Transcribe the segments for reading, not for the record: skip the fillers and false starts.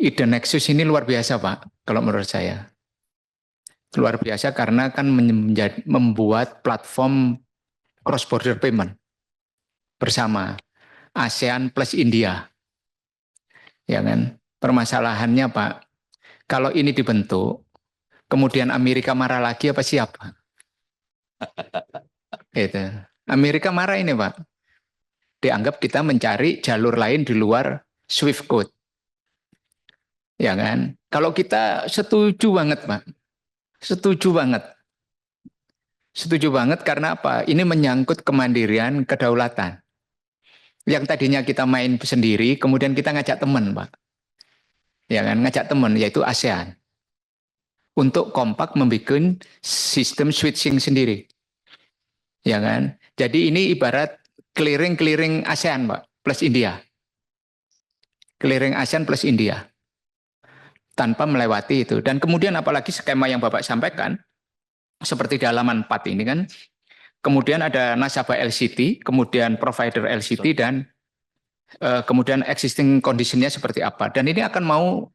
ide Nexus ini luar biasa, Pak, kalau menurut saya. Luar biasa karena kan membuat platform cross border payment bersama ASEAN plus India, ya kan? Permasalahannya, Pak, kalau ini dibentuk, kemudian Amerika marah lagi apa siapa? Itu. Amerika marah ini, Pak. Dianggap kita mencari jalur lain di luar Swift Code. Ya kan? Kalau kita setuju banget, Pak. Setuju banget. Setuju banget karena apa? Ini menyangkut kemandirian, kedaulatan. Yang tadinya kita main sendiri, kemudian kita ngajak teman, Pak. Ya kan? Ngajak teman, yaitu ASEAN. Untuk kompak membuat sistem switching sendiri. Ya kan? Jadi ini ibarat clearing ASEAN, Pak, plus India. Clearing ASEAN plus India. Tanpa melewati itu. Dan kemudian apalagi skema yang Bapak sampaikan, seperti di halaman 4 ini kan, kemudian ada nasabah LCT, kemudian provider LCT, dan kemudian existing condition-nya seperti apa. Dan ini akan mau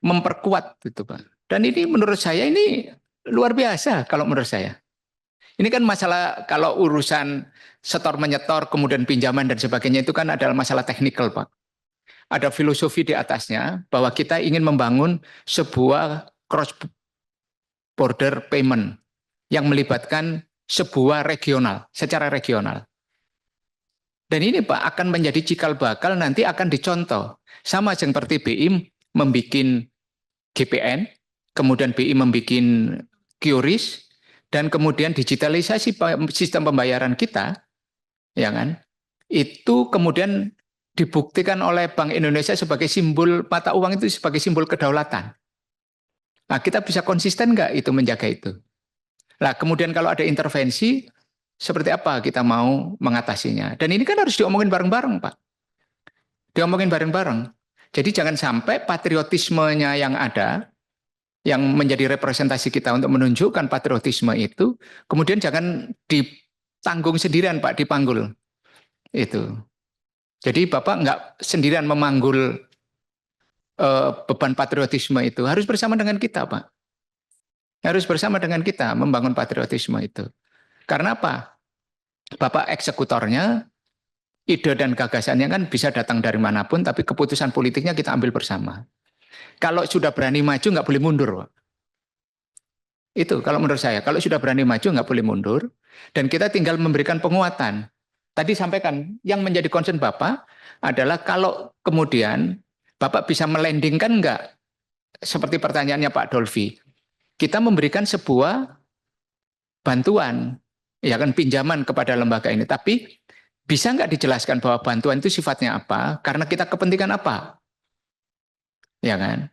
memperkuat itu, Pak. Dan ini menurut saya ini luar biasa kalau menurut saya. Ini kan masalah kalau urusan setor menyetor, kemudian pinjaman dan sebagainya itu kan adalah masalah teknikal, Pak. Ada filosofi di atasnya bahwa kita ingin membangun sebuah cross border payment yang melibatkan sebuah regional, secara regional. Dan ini Pak akan menjadi cikal bakal nanti akan dicontoh. Sama seperti BI membuat GPN, kemudian BI membuat QRIS, dan kemudian digitalisasi sistem pembayaran kita, ya kan? Itu kemudian dibuktikan oleh Bank Indonesia sebagai simbol mata uang itu sebagai simbol kedaulatan. Nah, kita bisa konsisten nggak itu menjaga itu? Nah, kemudian kalau ada intervensi, seperti apa kita mau mengatasinya? Dan ini kan harus diomongin bareng-bareng, Pak. Diomongin bareng-bareng. Jadi jangan sampai patriotismenya yang ada, yang menjadi representasi kita untuk menunjukkan patriotisme itu, kemudian jangan ditanggung sendirian, Pak, dipanggul. Itu. Jadi Bapak nggak sendirian memanggul beban patriotisme itu, harus bersama dengan kita, Pak. Harus bersama dengan kita membangun patriotisme itu. Karena apa? Bapak eksekutornya, ide dan gagasannya kan bisa datang dari manapun, tapi keputusan politiknya kita ambil bersama. Kalau sudah berani maju, nggak boleh mundur, Pak. Itu kalau menurut saya, kalau sudah berani maju, nggak boleh mundur, dan kita tinggal memberikan penguatan. Tadi sampaikan, yang menjadi concern Bapak adalah kalau kemudian Bapak bisa melandingkan nggak, seperti pertanyaannya Pak Dolvi, kita memberikan sebuah bantuan, ya kan, pinjaman kepada lembaga ini, tapi bisa nggak dijelaskan bahwa bantuan itu sifatnya apa, karena kita kepentingan apa, ya kan,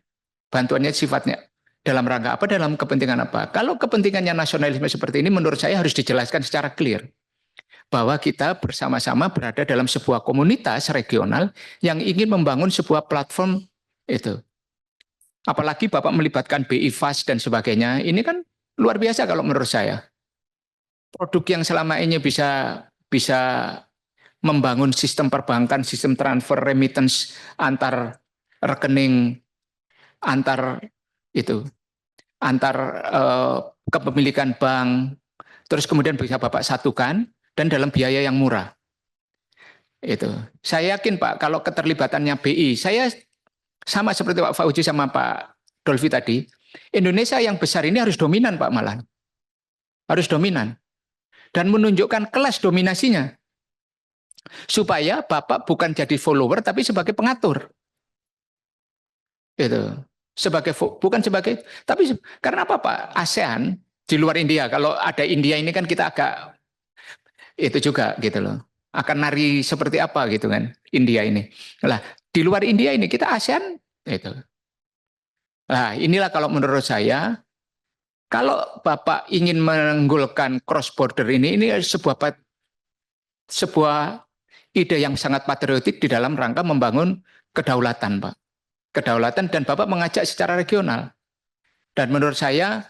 bantuannya sifatnya dalam rangka apa, dalam kepentingan apa. Kalau kepentingannya nasionalisme seperti ini, menurut saya harus dijelaskan secara clear, bahwa kita bersama-sama berada dalam sebuah komunitas regional yang ingin membangun sebuah platform itu. Apalagi Bapak melibatkan BI Fast dan sebagainya, ini kan luar biasa kalau menurut saya. Produk yang selama ini bisa membangun sistem perbankan, sistem transfer remittance antar rekening, antar itu, antar kepemilikan bank, terus kemudian bisa Bapak satukan dan dalam biaya yang murah. Itu. Saya yakin Pak, kalau keterlibatannya BI, saya sama seperti Pak Fauzi sama Pak Dolvi tadi, Indonesia yang besar ini harus dominan Pak Malan. Harus dominan. Dan menunjukkan kelas dominasinya. Supaya Bapak bukan jadi follower tapi sebagai pengatur. Itu. Bukan sebagai, tapi karena apa Pak? ASEAN di luar India, kalau ada India ini kan kita agak itu juga gitu loh. Akan nari seperti apa gitu kan India ini. Lah, di luar India ini kita ASEAN itu. Nah, inilah kalau menurut saya, kalau Bapak ingin menggolkan cross border ini sebuah ide yang sangat patriotik di dalam rangka membangun kedaulatan, Pak. Kedaulatan, dan Bapak mengajak secara regional. Dan menurut saya,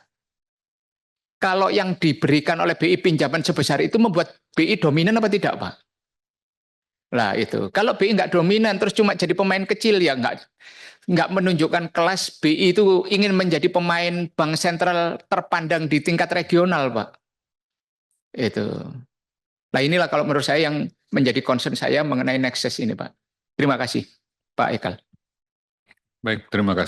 kalau yang diberikan oleh BI pinjaman sebesar itu membuat BI dominan apa tidak, Pak? Lah itu. Kalau BI nggak dominan terus cuma jadi pemain kecil ya nggak menunjukkan kelas BI itu ingin menjadi pemain bank sentral terpandang di tingkat regional, Pak. Itu. Nah inilah kalau menurut saya yang menjadi concern saya mengenai Nexus ini, Pak. Terima kasih, Pak Ekal. Baik, terima kasih.